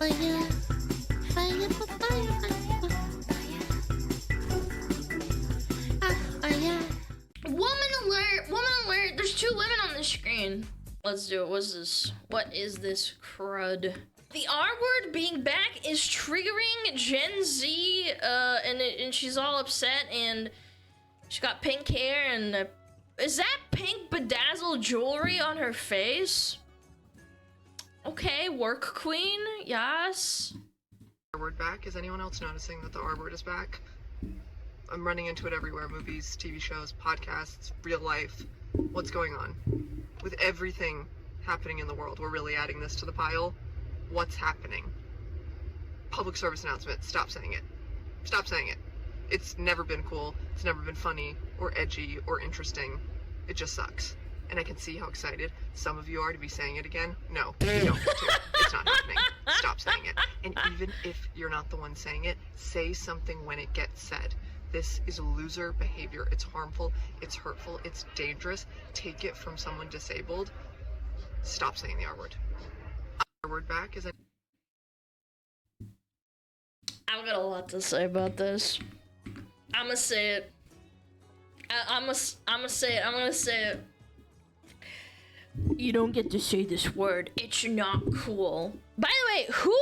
fire, fire, fire, fire. Woman alert! Woman alert! There's 2 women on the screen. Let's do it. What's this? What is this crud? The R word being back is triggering Gen Z, and she's all upset, and she's got pink hair, and is that pink bedazzled jewelry on her face? Okay, work queen, yes. R word back. Is anyone else noticing that the R word is back? I'm running into it everywhere. Movies, TV shows, podcasts, real life. What's going on? With everything happening in the world, we're really adding this to the pile. What's happening? Public service announcement. Stop saying it. Stop saying it. It's never been cool. It's never been funny or edgy or interesting. It just sucks. And I can see how excited some of you are to be saying it again. No, you don't want to. It's not happening. Stop saying it. And even if you're not the one saying it, say something when it gets said. This is loser behavior. It's harmful. It's hurtful. It's dangerous. Take it from someone disabled. Stop saying the R word. R word back is. I've got a lot to say about this. I'ma say it. I'ma say it. I'm gonna say it. You don't get to say this word. It's not cool. By the way, who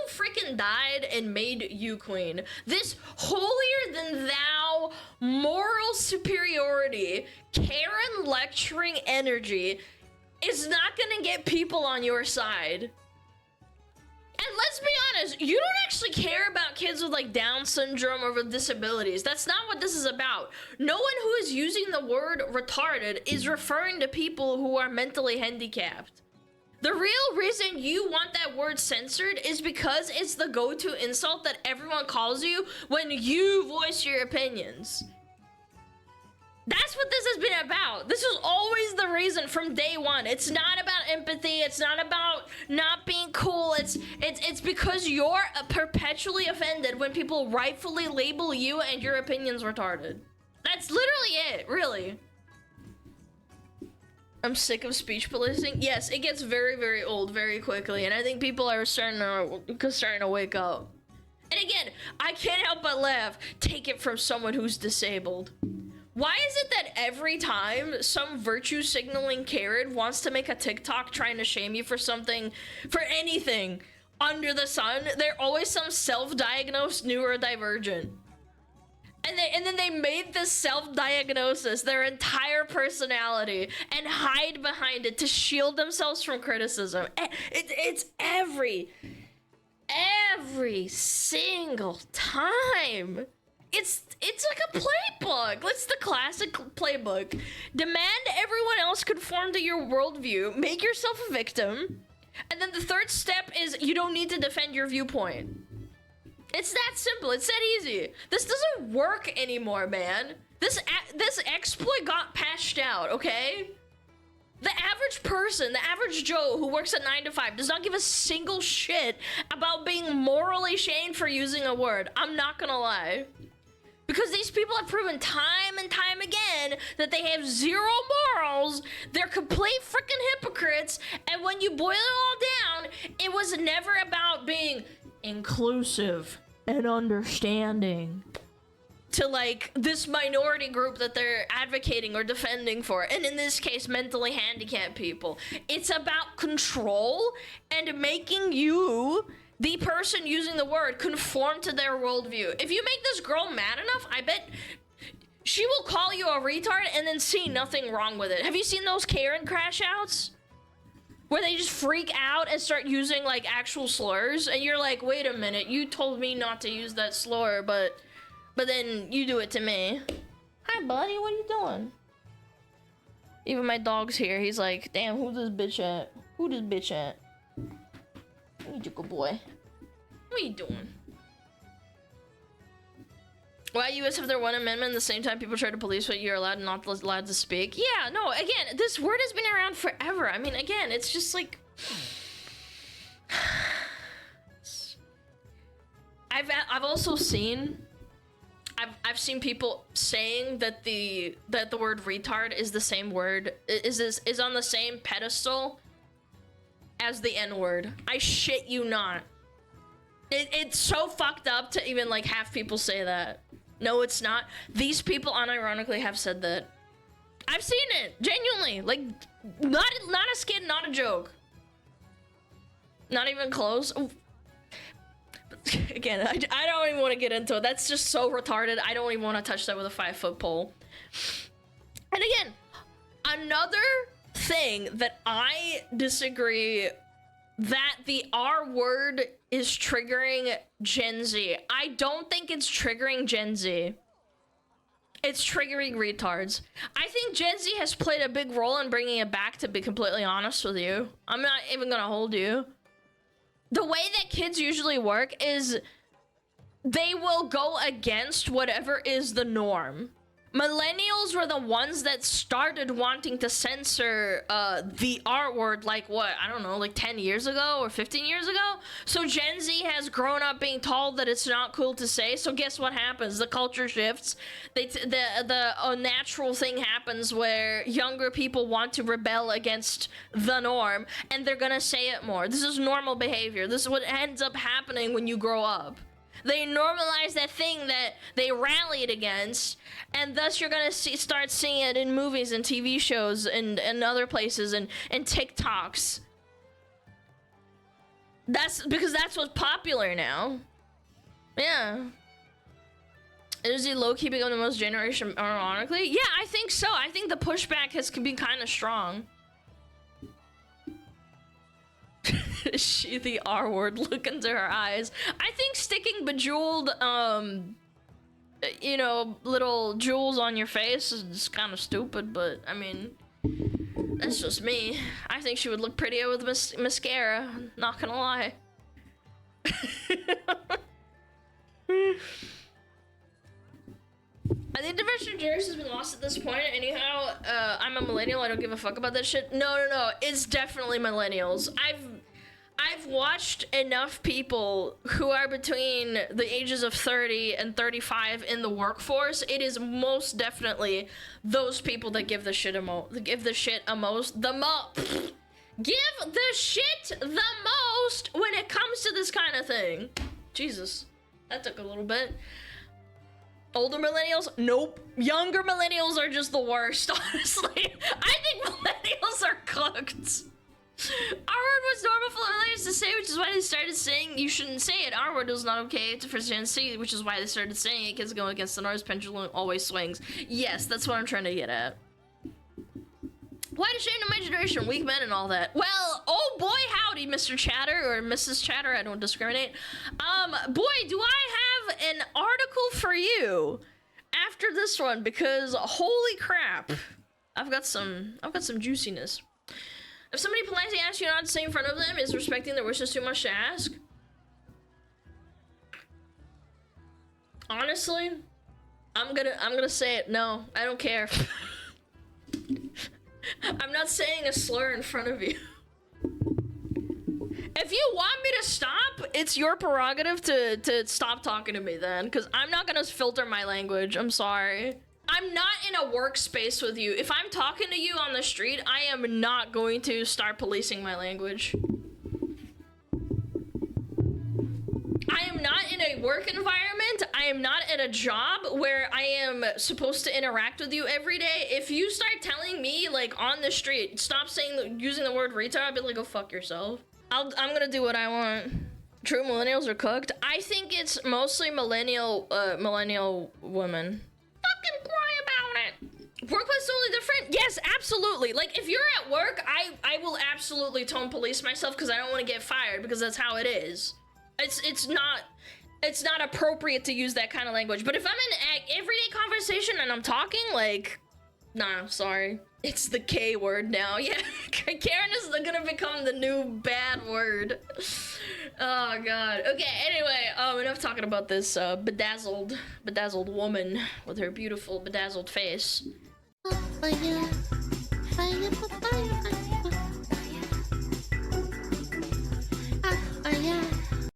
freaking died and made you queen? This holier than thou moral superiority, Karen lecturing energy is not gonna get people on your side. And let's be honest, you don't actually care about kids with like Down syndrome or with disabilities. That's not what this is about. No one who is using the word retarded is referring to people who are mentally handicapped. The real reason you want that word censored is because it's the go-to insult that everyone calls you when you voice your opinions. That's what this has been about. This was always the reason from day one. It's not about empathy. It's not about not being cool. It's because you're perpetually offended when people rightfully label you and your opinions retarded. That's literally it, really. I'm sick of speech policing. Yes, it gets very, very old very quickly, and I think people are starting to wake up. And again, I can't help but laugh. Take it from someone who's disabled. Why is it that every time some virtue signaling Karen wants to make a TikTok trying to shame you for something, for anything under the sun, they're always some self-diagnosed neurodivergent? And then they made this self-diagnosis their entire personality and hide behind it to shield themselves from criticism. It's every single time. It's like a playbook. It's the classic playbook. Demand everyone else conform to your worldview. Make yourself a victim. And then the third step is you don't need to defend your viewpoint. It's that simple. It's that easy. This doesn't work anymore, man. This exploit got patched out, okay? The average person, the average Joe who works at 9 to 5 does not give a single shit about being morally shamed for using a word. I'm not gonna lie. Because these people have proven time and time again that they have zero morals, they're complete freaking hypocrites, and when you boil it all down, it was never about being inclusive and understanding to like this minority group that they're advocating or defending for, and in this case, mentally handicapped people. It's about control and making you, the person using the word, conform to their worldview. If you make this girl mad enough, I bet she will call you a retard and then see nothing wrong with it. Have you seen those Karen crash outs? Where they just freak out and start using like actual slurs, and you're like, wait a minute, you told me not to use that slur, but then you do it to me. Hi buddy, what are you doing? Even my dog's here, he's like, damn, who this bitch at? Who this bitch at? You good boy. What are you doing? Why US have their one amendment at the same time people try to police what you're allowed and not allowed to speak? Yeah, no, again, this word has been around forever. I mean, again, it's just like... I've also seen... I've seen people saying that the word retard is the same word, is on the same pedestal as the N-word. I shit you not. It's so fucked up to even like have people say that. No, it's not. These people unironically have said that. I've seen it, genuinely. Like, not a skit, not a joke. Not even close. Again, I don't even want to get into it. That's just so retarded. I don't even want to touch that with a 5-foot pole. And again, another thing that I disagree, that the R word is triggering Gen Z. I don't think it's triggering Gen Z. It's triggering retards. I think Gen Z has played a big role in bringing it back, to be completely honest with you. I'm not even gonna hold you. The way that kids usually work is they will go against whatever is the norm. Millennials were the ones that started wanting to censor the R word, like what, I don't know, like 10 years ago or 15 years ago. So Gen Z has grown up being told that it's not cool to say. So guess what happens? The culture shifts. The natural thing happens where younger people want to rebel against the norm, and they're gonna say it more. This is normal behavior. This is what ends up happening when you grow up. They normalize that thing that they rallied against, and thus you're gonna start seeing it in movies and TV shows and other places and TikToks. That's because that's what's popular now. Yeah. Is he low-key become the most generation ironically? Yeah, I think so. I think the pushback has been kind of strong. Is she the R word? Look into her eyes. I think sticking bejeweled, you know, little jewels on your face is kind of stupid, but I mean, that's just me. I think she would look prettier with mascara, not gonna lie. I think diversity of genders has been lost at this point. Anyhow, I'm a millennial. I don't give a fuck about that shit. No. It's definitely millennials. I've watched enough people who are between the ages of 30 and 35 in the workforce. It is most definitely those people that give the shit the most when it comes to this kind of thing. Jesus, that took a little bit. Older millennials? Nope. Younger millennials are just the worst, honestly. I think millennials are cooked. R-word was normal for millennials to say, which is why they started saying you shouldn't say it. R-word was not okay for Gen Z, which is why they started saying it. Kids going against the Norse pendulum always swings. Yes, that's what I'm trying to get at. Why to shame to my generation, weak men and all that? Well, oh boy howdy, Mr. Chatter or Mrs. Chatter, I don't discriminate. Boy, do I have an article for you after this one, because holy crap, I've got some juiciness. If somebody politely asks you not to say in front of them, is respecting their wishes too much to ask? Honestly, I'm gonna say it. No, I don't care. I'm not saying a slur in front of you. If you want me to stop, it's your prerogative to stop talking to me then, because I'm not gonna filter my language. I'm sorry. I'm not in a workspace with you. If I'm talking to you on the street, I am not going to start policing my language. I am not in a work environment. I am not at a job where I am supposed to interact with you every day. If you start telling me, like, on the street, stop using the word retard, I'll be like, go fuck yourself. I'm gonna do what I want. True millennials are cooked. I think it's mostly millennial women. Fucking cry about it. Workplace is totally different. Yes, absolutely. Like, if you're at work, I will absolutely tone police myself because I don't want to get fired, because that's how it is. It's not appropriate to use that kind of language. But if I'm in an everyday conversation and I'm talking, like, nah, sorry. It's the K word now. Yeah, Karen is gonna become the new bad word. Oh god. Okay, anyway, enough talking about this bedazzled woman with her beautiful bedazzled face.